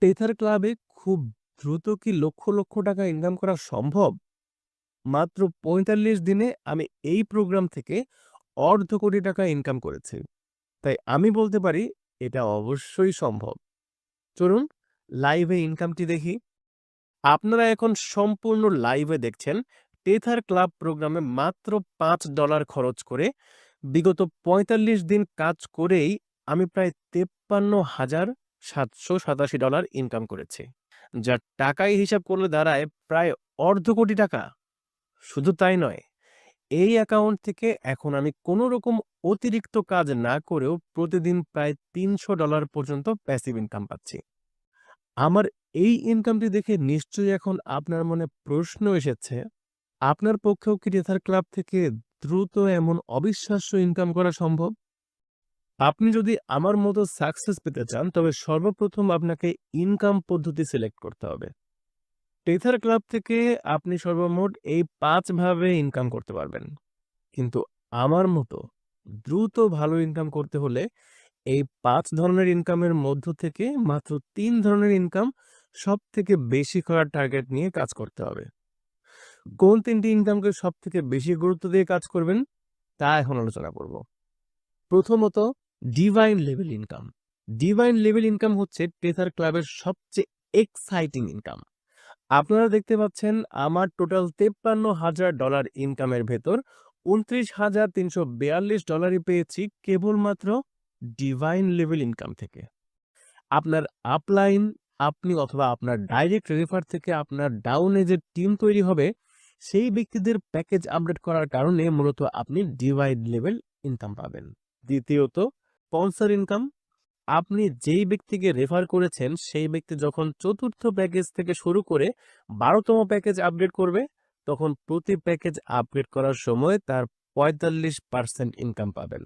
Tether ক্লাবে খুব দ্রুত কি লক্ষ লক্ষ টাকা ইনকাম করা সম্ভব? মাত্র ৪৫ দিনে আমি এই প্রোগ্রাম থেকে অর্ধ কোটি টাকা ইনকাম করেছি। তাই আমি বলতে পারি এটা অবশ্যই সম্ভব। চলুন লাইভে ইনকামটি দেখি। আপনারা এখন সম্পূর্ণ লাইভে দেখছেন টেথার ক্লাব প্রোগ্রামে মাত্র $৫ খরচ করে বিগত ৪৫ দিন কাজ করেই আমি প্রায় $৫৩,৭৮৭ ইনকাম করেছি। যা টাকায় হিসাব করলে দাঁড়ায় প্রায় অর্ধ কোটি টাকা। শুধু তাই নয়, এই অ্যাকাউন্ট থেকে এখন আমি কোনো রকম অতিরিক্ত কাজ না করেও প্রতিদিন প্রায় $৩০০ পর্যন্ত প্যাসিভ ইনকাম পাচ্ছি। আমার এই ইনকামটি দেখে নিশ্চয়ই এখন আপনার মনে প্রশ্ন এসেছে, আপনার পক্ষেও কি টেথার ক্লাব থেকে দ্রুত এমন অবিশ্বাস্য ইনকাম করা সম্ভব? আপনি যদি আমার মতো সাকসেস পেতে চান, তবে সর্বপ্রথম আপনাকে ইনকাম পদ্ধতি সিলেক্ট করতে হবে। টেথার ক্লাব থেকে আপনি সর্বমোট এই ৫ ভাবে ইনকাম করতে পারবেন। কিন্তু আমার মতো দ্রুত ভালো ইনকাম করতে হলে এই ৫ ধরনের ইনকামের মধ্য থেকে মাত্র ৩ ধরনের ইনকাম সবথেকে বেশি করার টার্গেট নিয়ে কাজ করতে হবে। কোন ৩টি ইনকামকে সবথেকে বেশি গুরুত্ব দিয়ে কাজ করবেন তা এখন আলোচনা করব। প্রথমত, divine level income. Divine level income হচ্ছে টেথার ক্লাবের সবচেয়ে এক্সাইটিং ইনকাম। আপনারা দেখতে পাচ্ছেন আমার টোটাল $৫৩,০০০ ইনকামের ভেতর $২৯,৩৪২ পেয়েছি কেবলমাত্র ডিভাইন লেভেল ইনকাম থেকে। আপনার আপলাইন, আপনি অথবা আপনার ডাইরেক্ট রেফার থেকে আপনার ডাউনে যে টিম তৈরি হবে, সেই ব্যক্তিদের প্যাকেজ আপডেট করার কারণে মূলত আপনি ডিভাইন লেভেল ইনকাম পাবেন। দ্বিতীয়ত, স্পন্সর ইনকাম। আপনি যেই ব্যক্তিকে রেফার করেছেন, সেই ব্যক্তি যখন ৪র্থ প্যাকেজ থেকে শুরু করে ১২তম প্যাকেজ আপডেট করবে, তখন প্রতি প্যাকেজ আপগ্রেড করার সময় তার ৪৫% ইনকাম পাবেন।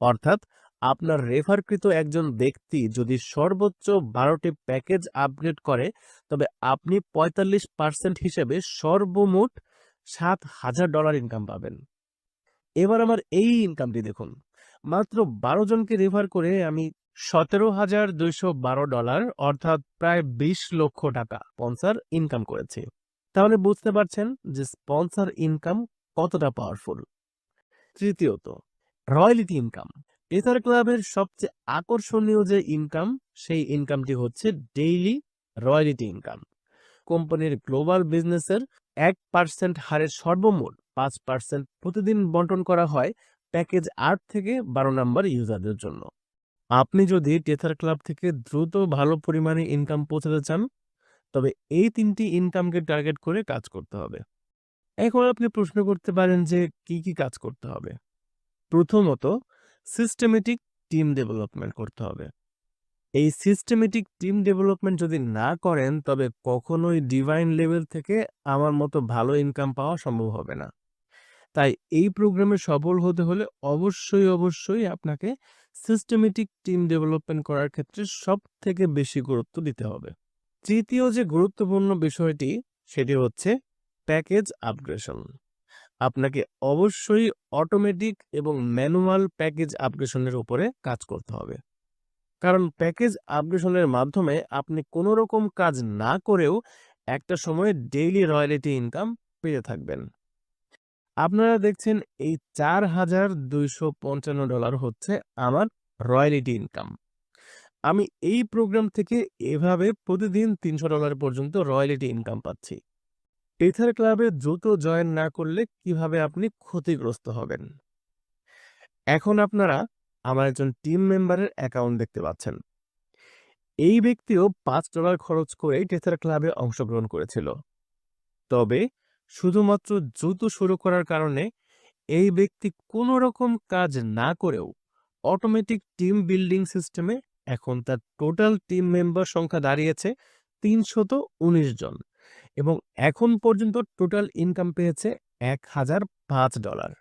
অর্থাৎ আপনার রেফারকৃত একজন ব্যক্তি যদি সর্বোচ্চ ১২টি প্যাকেজ আপগ্রেড করে, তবে আপনি ৪৫% হিসেবে সর্বমোট $৭,০০০ ইনকাম পাবেন। এবার আমার এই ইনকামটি দেখুন। মাত্র ১২ জনকে রেফার করে আমি $১৭,২১২ অর্থাৎ প্রায় ২০ লক্ষ টাকা স্পন্সর ইনকাম করেছি। তাহলে বুঝতে পারছেন যে স্পন্সর ইনকাম কতটা পাওয়ারফুল। তৃতীয়ত, রয়্যালটি ইনকাম। টেথার ক্লাবের সবচেয়ে আকর্ষণীয় যে ইনকাম, সেই ইনকামটি হচ্ছে ডেইলি রয়্যালটি ইনকাম। কোম্পানির গ্লোবাল বিজনেসের 1% হারে সর্বমোট 5% প্রতিদিন বন্টন করা হয় প্যাকেজ ৮ থেকে ১২ নম্বর ইউজারদের জন্য। আপনি যদি টেথার ক্লাব থেকে দ্রুত ভালো পরিমাণে ইনকাম পৌঁছাতে চান, তবে এই ৩টি ইনকামকে টার্গেট করে কাজ করতে হবে। এখন আপনি প্রশ্ন করতে পারেন যে কি কি কাজ করতে হবে। প্রথমত, সিস্টেমেটিক টিম ডেভেলপমেন্ট করতে হবে। এই সিস্টেমেটিক টিম ডেভেলপমেন্ট যদি না করেন, তবে কখনোই ডিভাইন লেভেল থেকে আমার মতো ভালো ইনকাম পাওয়া সম্ভব হবে না। তাই এই প্রোগ্রামে সফল হতে হলে অবশ্যই আপনাকে সিস্টেমেটিক টিম ডেভেলপমেন্ট করার ক্ষেত্রে সবথেকে বেশি গুরুত্ব দিতে হবে। তৃতীয় যে গুরুত্বপূর্ণ বিষয়টি, সেটি হচ্ছে প্যাকেজ আপগ্রেশন। আপনাকে অবশ্যই অটোমেটিক এবং ম্যানুয়াল প্যাকেজ আপগ্রেশনের উপরে কাজ করতে হবে। কারণ প্যাকেজ আপগ্রেশনের মাধ্যমে আপনি কোনো রকম কাজ না করেও একটা সময়ে ডেইলি রয়্যালটি ইনকাম পেতে থাকবেন। আপনারা দেখছেন এই $৪,২৫৫ হচ্ছে আমার রয়্যালটি ইনকাম। আমি এই প্রোগ্রাম থেকে এভাবে প্রতিদিন $৩০০ পর্যন্ত রয়্যালটি ইনকাম পাচ্ছি। টেথার ক্লাবে দ্রুত জয়েন না করলে কিভাবে আপনি ক্ষতিগ্রস্ত হবেন? এখন আপনারা আমার একজন টিম মেম্বারের অ্যাকাউন্ট দেখতে পাচ্ছেন। এই ব্যক্তিও $৫ খরচ করে টেথার ক্লাবে অংশগ্রহণ করেছিল। তবে শুধুমাত্র দ্রুত শুরু করার কারণে এই ব্যক্তি কোনো রকম কাজ না করেও অটোমেটিক টিম বিল্ডিং সিস্টেমে এখন তার টোটাল টিম মেম্বার সংখ্যা দাঁড়িয়েছে ৩১৯ জন এবং এখন পর্যন্ত টোটাল ইনকাম পেয়েছে $১,০০৫।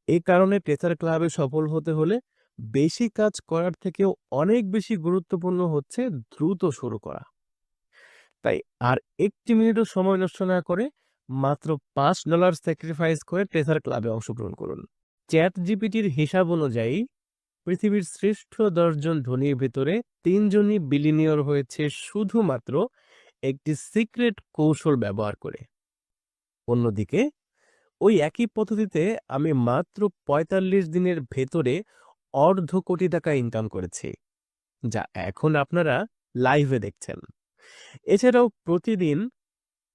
এই কারণে টেথার ক্লাবে সফল হতে হলে বেশি কাজ করার থেকেও অনেক বেশি গুরুত্বপূর্ণ হচ্ছে দ্রুত শুরু করা। তাই আর ১টি মিনিটও সময় নষ্ট না করে মাত্র $৫ স্যাক্রিফাইস করে টেথার ক্লাবে অংশগ্রহণ করুন। চ্যাট জিপিটির হিসাব অনুযায়ী পৃথিবীর শ্রেষ্ঠ 10 জন ধনীর ভেতরে 3 জনই বিলিনিয়র হয়েছে শুধুমাত্র একটি সিক্রেট কৌশল ব্যবহার করে। অন্যদিকে ওই একই পদ্ধতিতে আমি মাত্র 45 দিনের ভেতরে অর্ধ কোটি টাকা ইনকাম করেছি, যা এখন আপনারা লাইভে দেখছেন। এছাড়াও প্রতিদিন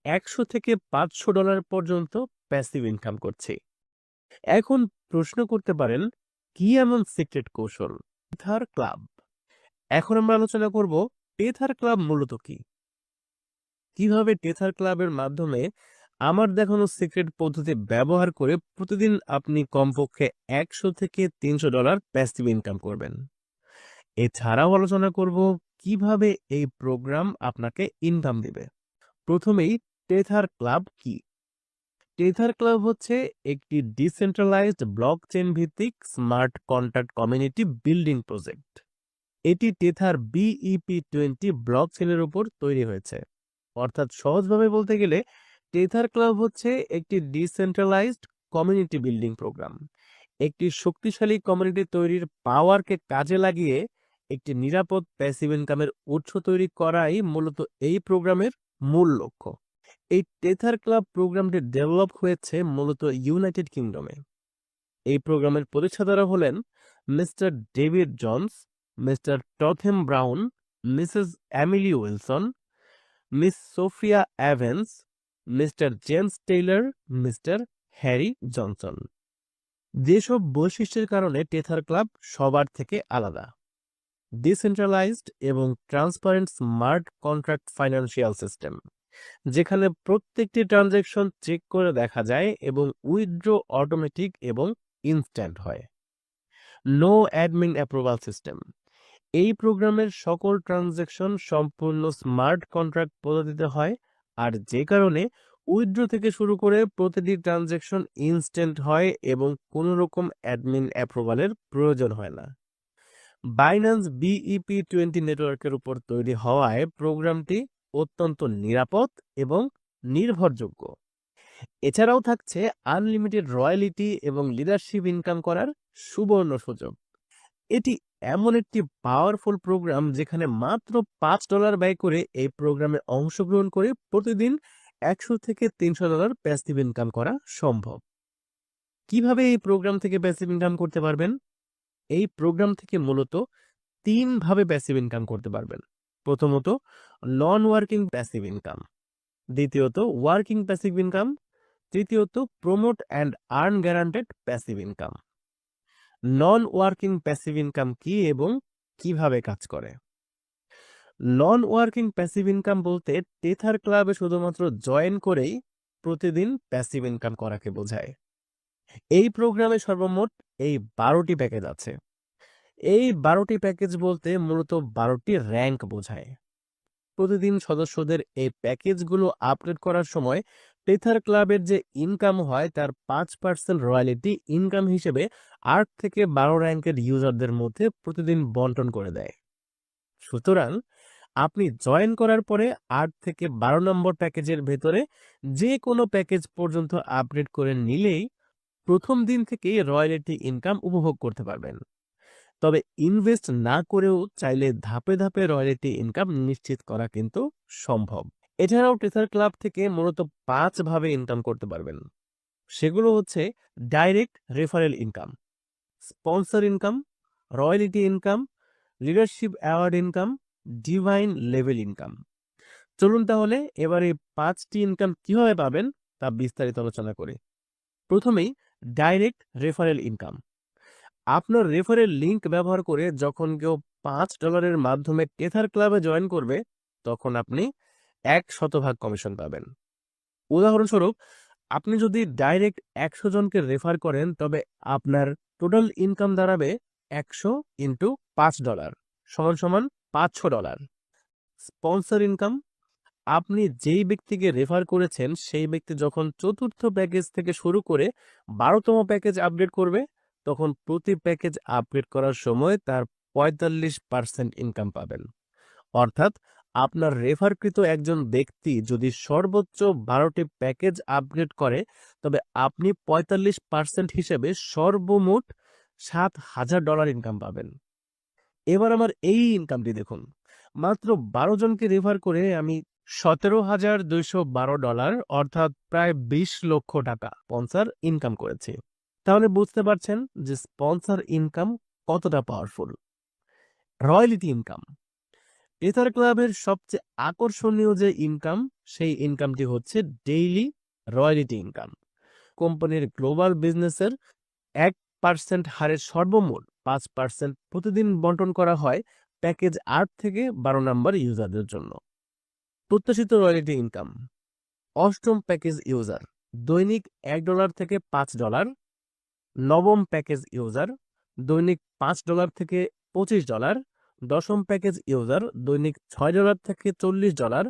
100 থেকে $500 পর্যন্ত প্যাসিভ ইনকাম করছি। এখন প্রশ্ন করতে পারেন, কি এমন সিক্রেট কৌশল? Tether club. এখন আমরা আলোচনা করব টেথার ক্লাব মূলত কি, কিভাবে টেথার ক্লাবের মাধ্যমে আমার দেখানো সিক্রেট পদ্ধতি ব্যবহার করে প্রতিদিন আপনি কমপক্ষে 100 থেকে $300 প্যাসিভ ইনকাম করবেন। এছাড়াও আলোচনা করব কিভাবে এই প্রোগ্রাম আপনাকে ইনকাম দিবে। প্রথমেই টেথার ক্লাব কি? টেথার ক্লাব হচ্ছে একটি ডিসেন্ট্রালাইজড ব্লকচেন ভিত্তিক smart contract community building project. এটি টেথার BEP20 ব্লকচেনের উপর তৈরি হয়েছে। অর্থাৎ সহজভাবে বলতে গেলে টেথার ক্লাব হচ্ছে একটি ডিসেন্ট্রালাইজড কমিউনিটি বিল্ডিং প্রোগ্রাম। একটি শক্তিশালী কমিউনিটি তৈরির পাওয়ারকে কাজে লাগিয়ে একটি নিরাপদ প্যাসিভ ইনকামের উৎস তৈরি করাই মূলত এই প্রোগ্রামের মূল লক্ষ্য। এই টেথার ক্লাব প্রোগ্রামটি ডেভেলপ হয়েছে মূলত ইউনাইটেড কিংডমে। এই প্রোগ্রামের প্রতিষ্ঠাতারা হলেন মিস্টার ডেভিড জনস, মিস্টার টথেম Brown, Mrs Emily Wilson, Miss Sophia Evans, Mr James Taylor, Mr Harry Johnson. যেসব বৈশিষ্ট্যের কারণে টেথার ক্লাব সবার থেকে আলাদা: ডিসেন্ট্রালাইজড এবং transparent smart contract financial system, যেখানে প্রত্যেকটি ট্রানজ্যাকশন চেক করে দেখা যায় এবং উইথড্র অটোমেটিক এবং ইনস্ট্যান্ট হয়। নো অ্যাডমিন অ্যাপ্রুভাল সিস্টেম, এই প্রোগ্রামের সকল ট্রানজ্যাকশন সম্পূর্ণ স্মার্ট কন্ট্রাক্ট পদ্ধতিতে হয়, আর যে কারণে উইথড্র থেকে শুরু করে প্রতিটি ট্রানজ্যাকশন ইনস্ট্যান্ট হয় এবং কোনো রকম অ্যাডমিন অ্যাপ্রুভালের প্রয়োজন হয় না। বাইন্যান্স BEP20 নেটওয়ার্কের উপর তৈরি হওয়ায় প্রোগ্রামটি অত্যন্ত নিরাপদ এবং নির্ভরযোগ্য। এছাড়াও থাকছে আনলিমিটেড রয়্যালিটি এবং লিডারশিপ ইনকাম করার সুবর্ণ সুযোগ। এটি এমন একটি পাওয়ারফুল প্রোগ্রাম যেখানে মাত্র $5 ব্যয় করে এই প্রোগ্রামে অংশগ্রহণ করে প্রতিদিন 100 থেকে $300 প্যাসিভ ইনকাম করা সম্ভব। কিভাবে এই প্রোগ্রাম থেকে প্যাসিভ ইনকাম করতে পারবেন? এই প্রোগ্রাম থেকে মূলত 3 ভাবে প্যাসিভ ইনকাম করতে পারবেন। প্রথমত, নন ওয়ার্কিং প্যাসিভ ইনকাম। দ্বিতীয়ত, ওয়ার্কিং প্যাসিভ ইনকাম। তৃতীয়ত, promote and earn guaranteed passive income. Non working passive income কি এবং কিভাবে কাজ করে? নন ওয়ার্কিং প্যাসিভ ইনকাম বলতে টেথার ক্লাবে শুধুমাত্র জয়েন করেই প্রতিদিন প্যাসিভ ইনকাম করাকে বোঝায়। এই প্রোগ্রামে সর্বমোট 12টি প্যাকেজ আছে। এই 12টি প্যাকেজ বলতে মূলত 12টি র্যাঙ্ক বোঝায়। প্রতিদিন সদস্যদের এই প্যাকেজগুলো আপডেট করার সময় টেথার ক্লাবের যে ইনকাম হয় তার 5% রয়্যালিটি ইনকাম হিসেবে 8 থেকে 12 র্যাঙ্কের ইউজারদের মধ্যে প্রতিদিন বন্টন করে দেয়। সুতরাং আপনি জয়েন করার পরে 8 থেকে 12 নম্বর প্যাকেজের ভেতরে যে কোনো প্যাকেজ পর্যন্ত আপডেট করে নিলেই প্রথম দিন থেকেই রয়্যালিটি ইনকাম উপভোগ করতে পারবেন। তবে ইনভেস্ট না করেও চাইলে ধাপে ধাপে রয়্যালিটি ইনকাম নিশ্চিত করা কিন্তু সম্ভব। এছাড়াও টেথার ক্লাব থেকে মূলত 5 ভাবে ইনকাম করতে পারবেন। সেগুলো হচ্ছে direct referral income, sponsor income, royalty income, leadership award income, divine level income. চলুন তাহলে এবার এই 5টি ইনকাম কিভাবে পাবেন তা বিস্তারিত আলোচনা করি। প্রথমেই ডাইরেক্ট রেফারেল ইনকাম। আপনার রেফারেল লিংক ব্যবহার করে যখন কেউ $5 মাধ্যমে টেথার ক্লাবে জয়েন করবে তখন আপনি 100% কমিশন পাবেন। উদাহরণস্বরূপ, আপনি যদি ডাইরেক্ট 100 জনকে রেফার করেন তবে আপনার টোটাল ইনকাম দাঁড়াবে 100 × $5 সমান $500। স্পন্সর ইনকাম, আপনি যেই ব্যক্তিকে রেফার করেছেন সেই ব্যক্তি যখন 4র্থ প্যাকেজ থেকে শুরু করে 12তম প্যাকেজ আপডেট করবে তখন প্রতি প্যাকেজ আপডেট করার সময় তার 45% ইনকাম পাবেন। অর্থাৎ আপনার রেফারকৃত একজন ব্যক্তি যদি সর্বোচ্চ 12টি প্যাকেজ আপগ্রেড করে তবে আপনি 45% হিসেবে সর্বমোট $7,000 ইনকাম পাবেন। এবার আমার এই ইনকামটি দেখুন, মাত্র 12 জনকে রেফার করে আমি $17,212 অর্থাৎ প্রায় 20 লক্ষ টাকা স্পন্সর ইনকাম করেছি। তাহলে বুঝতে পারছেন যে স্পন্সর ইনকাম কতটা পাওয়ারফুল। রয়্যালিটি ইনকাম এথার ক্লাবের সবচেয়ে আকর্ষণীয় যে ইনকাম, সেই ইনকামটি হচ্ছে ডেইলি রয়্যালিটি ইনকাম। কোম্পানির গ্লোবাল বিজনেসের 1% হারে সর্বমোট 5% প্রতিদিন বন্টন করা হয় প্যাকেজ 8 থেকে 12 নম্বর ইউজারদের জন্য। প্রত্যাশিত রয়্যালিটি ইনকাম, অষ্টম প্যাকেজ ইউজার দৈনিক $1 থেকে $5, নবম প্যাকেজ ইউজার দৈনিক $5 থেকে $25, দশম প্যাকেজ ইউজার দৈনিক $6 থেকে $40,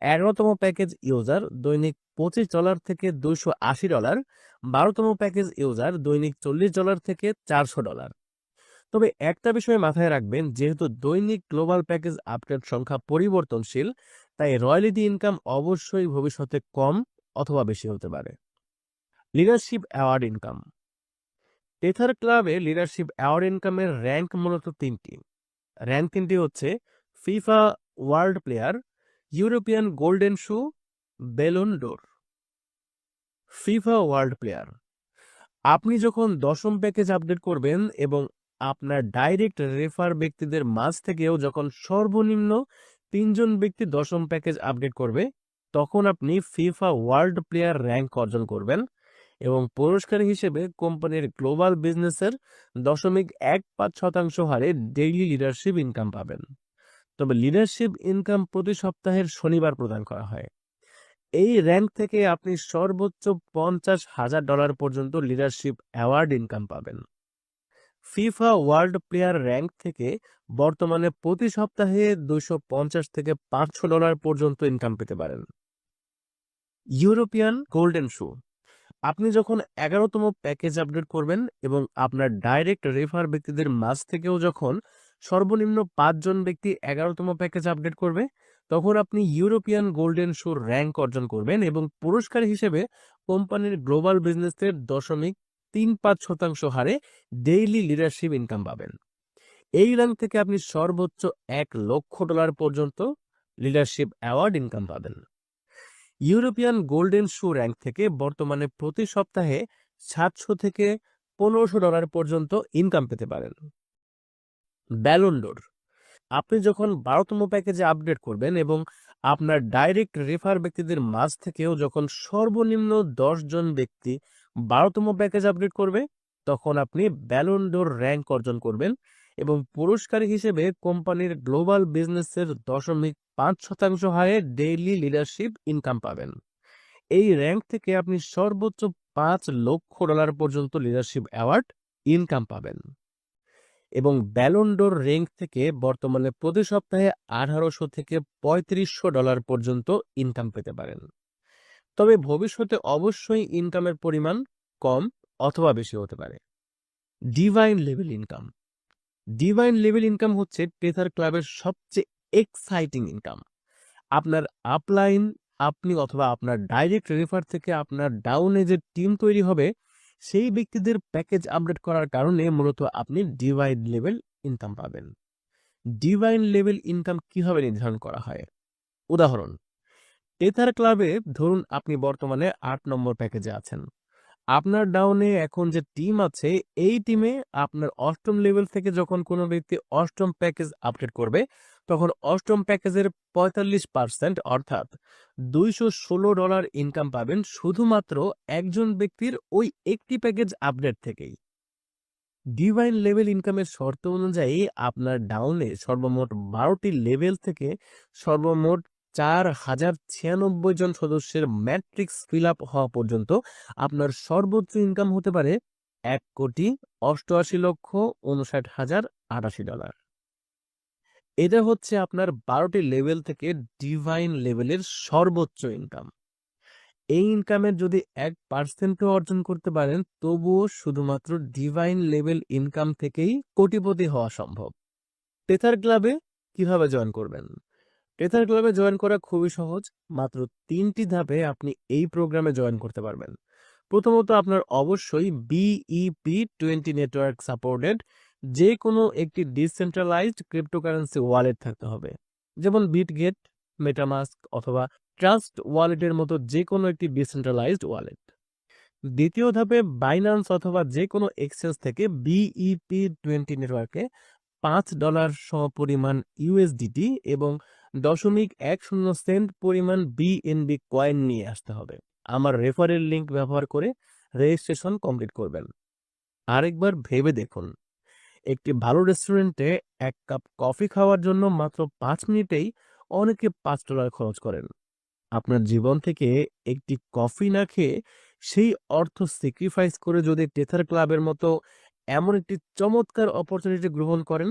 11তম প্যাকেজ ইউজার দৈনিক $25 থেকে $280, 12তম প্যাকেজ ইউজার দৈনিক $40 থেকে $400। তবে একটা বিষয় মাথায় রাখবেন, যেহেতু দৈনিক গ্লোবাল প্যাকেজ আপডেট সংখ্যা পরিবর্তনশীল, তাই রয়্যালিটি ইনকাম অবশ্যই ভবিষ্যতে কম অথবা বেশি হতে পারে। লিডারশিপ অ্যাওয়ার্ড ইনকাম, টেথার ক্লাবে লিডারশিপ অ্যাওয়ার্ড ইনকামের র্যাঙ্ক মূলত তিনটি। র্যাঙ্ক তিনটি হচ্ছে FIFA world player, European golden shoe, Ballon d'Or. FIFA world player, আপনি যখন দশম প্যাকেজ আপডেট করবেন এবং আপনার ডাইরেক্ট রেফার ব্যক্তিদের মাঝ থেকেও যখন সর্বনিম্ন 3 জন ব্যক্তি দশম প্যাকেজ আপডেট করবে, তখন আপনি ফিফা ওয়ার্ল্ড প্লেয়ার র্যাঙ্ক অর্জন করবেন এবং পুরস্কার হিসেবে কোম্পানির গ্লোবাল বিজনেসের 0.15% হারে ডেইলি লিডারশিপ ইনকাম পাবেন। তবে লিডারশিপ ইনকাম প্রতি সপ্তাহের শনিবার প্রদান করা হয়। এই র্যাঙ্ক থেকে আপনি সর্বোচ্চ $50,000 পর্যন্ত লিডারশিপ অ্যাওয়ার্ড ইনকাম পাবেন। ফিফা ওয়ার্ল্ড প্লেয়ার র্যাঙ্ক থেকে বর্তমানে প্রতি সপ্তাহে $250 থেকে $500 পর্যন্ত ইনকাম পেতে পারেন। ইউরোপিয়ান গোল্ডেন শু, আপনি যখন 11তম প্যাকেজ আপডেট করবেন এবং আপনার ডাইরেক্ট রেফার ব্যক্তিদের মাঝ থেকেও যখন সর্বনিম্ন 5 জন ব্যক্তি 11তম প্যাকেজ আপডেট করবে, তখন আপনি ইউরোপিয়ান গোল্ডেন শোর র্যাঙ্ক অর্জন করবেন এবং পুরস্কার হিসেবে কোম্পানির গ্লোবাল বিজনেসের 0.35% হারে ডেইলি লিডারশিপ ইনকাম পাবেন। এই র্যাঙ্ক থেকে আপনি সর্বোচ্চ $1 লক্ষ পর্যন্ত লিডারশিপ অ্যাওয়ার্ড ইনকাম পাবেন। ইউরোপিয়ান গোল্ডেন শু র্যাঙ্ক থেকে বর্তমানে প্রতি সপ্তাহে $700 থেকে $1,500 পর্যন্ত ইনকাম পেতে পারেন। ব্যালন ডোর, আপনি যখন 12তম প্যাকেজে আপডেট করবেন এবং আপনার ডাইরেক্ট রেফার ব্যক্তিদের মাঝ থেকেও যখন সর্বনিম্ন 10 জন ব্যক্তি 12তম প্যাকেজ আপডেট করবে, তখন আপনি ব্যালন ডোর র্যাঙ্ক অর্জন করবেন এবং পুরস্কার হিসেবে কোম্পানির গ্লোবাল বিজনেসের 0.5% হারে ডেইলি লিডারশিপ ইনকাম পাবেন। এই র্যাঙ্ক থেকে আপনি সর্বোচ্চ $5 লক্ষ পর্যন্ত লিডারশিপ অ্যাওয়ার্ড ইনকাম পাবেন এবং ব্যালন ডোর র্যাঙ্ক থেকে বর্তমানে প্রতি সপ্তাহে $1,800 থেকে $3,500 পর্যন্ত ইনকাম পেতে পারেন। তবে ভবিষ্যতে অবশ্যই ইনকামের পরিমাণ কম অথবা বেশি হতে পারে। Divine level income, divine level income হচ্ছে টেথার ক্লাবের সবচেয়ে এক্সাইটিং ইনকাম। আপনার আপলাইন, আপনি অথবা আপনার ডাইরেক্ট রেফার থেকে আপনার ডাউনে যে টিম তৈরি হবে, সেই ব্যক্তিদের প্যাকেজ আপডেট করার কারণে মূলত আপনি ডিভাইন লেভেল ইনকাম পাবেন। ডিভাইন লেভেল ইনকাম কিভাবে নির্ধারণ করা হয়? উদাহরণ, টেথার ক্লাবে ধরুন আপনি বর্তমানে 8 নম্বর প্যাকেজে আছেন। আপনার ডাউনে এখন যে টিম আছে, এই টিমে আপনার অষ্টম লেভেল থেকে যখন কোনো ব্যক্তি অষ্টম প্যাকেজ আপডেট করবে, তখন অষ্টম প্যাকেজের 45% অর্থাৎ $216 ইনকাম পাবেন শুধুমাত্র একজন ব্যক্তির ওই একটি প্যাকেজ আপডেট থেকেই। ডিভাইন লেভেল ইনকামের শর্ত অনুযায়ী আপনার ডাউনে সর্বমোট 12টি লেভেল থেকে সর্বমোট 4,096 জন সদস্যের ম্যাট্রিক্স ফিল আপ হওয়া পর্যন্ত আপনার সর্বোচ্চ ইনকাম হতে পারে $1,88,59,088। এটা হচ্ছে আপনার 12টি লেভেল থেকে ডিভাইন লেভেলের সর্বোচ্চ ইনকাম। এই ইনকামের যদি 1% অর্জন করতে পারেন, তবুও শুধুমাত্র ডিভাইন লেভেল ইনকাম থেকেই কোটিপতি হওয়া সম্ভব। টেথার ক্লাবে কিভাবে জয়েন করবেন? টেথার ক্লাবে জয়েন করা খুবই সহজ। মাত্র 3টি ধাপে আপনি এই প্রোগ্রামে জয়েন করতে পারবেন। প্রথমত আপনার অবশ্যই BEP20 নেটওয়ার্ক সাপোর্টেড যে কোনো একটি ডিসেন্ট্রালাইজড ক্রিপ্টোকারেন্সি ওয়ালেট থাকতে হবে, যেমন বিটগেট, মেটামাস্ক অথবা ট্রাস্ট ওয়ালেটের মতো যে কোনো একটি ডিসেন্ট্রালাইজড ওয়ালেট। দ্বিতীয় ধাপে বাইন্যান্স অথবা যে কোনো এক্সচেঞ্জ থেকে BEP20 নেটওয়ার্কে $5 সমপরিমাণ USDT এবং 0.10 পরিমাণ BNB কয়েন নিয়ে আসতে হবে। আমার রেফারেল লিংক ব্যবহার করে রেজিস্ট্রেশন কমপ্লিট করবেন। আরেকবার ভেবে দেখুন, একটি ভালো রেস্টুরেন্টে এক কাপ কফি খাওয়ার জন্য মাত্র 5 মিনিটেই অনেকে $5 খরচ করেন। আপনার জীবন থেকে একটি কফি না খেয়ে সেই অর্থ স্যাক্রিফাইস করে যদি টেথার ক্লাবের মতো এমন একটি চমৎকার অপরচুনিটি গ্রহণ করেন,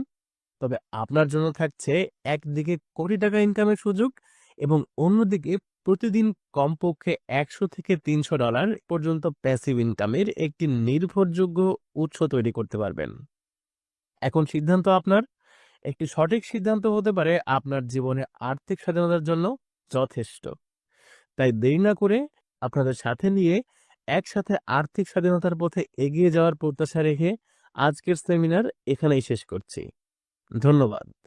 তবে আপনার জন্য থাকছে একদিকে কোটি টাকা ইনকামের সুযোগ এবং অন্যদিকে প্রতিদিন কমপক্ষে $100 থেকে $300 পর্যন্ত প্যাসিভ ইনকামের একটি নির্ভরযোগ্য উৎস তৈরি করতে পারবেন। এখন সিদ্ধান্ত আপনার। একটি সঠিক সিদ্ধান্ত হতে পারে আপনার জীবনে আর্থিক স্বাধীনতার জন্য যথেষ্ট। তাই দেরি না করে আপনাদের সাথে নিয়ে একসাথে আর্থিক স্বাধীনতার পথে এগিয়ে যাওয়ার প্রত্যাশা রেখে আজকের সেমিনার এখানেই শেষ করছি। ধন্যবাদ।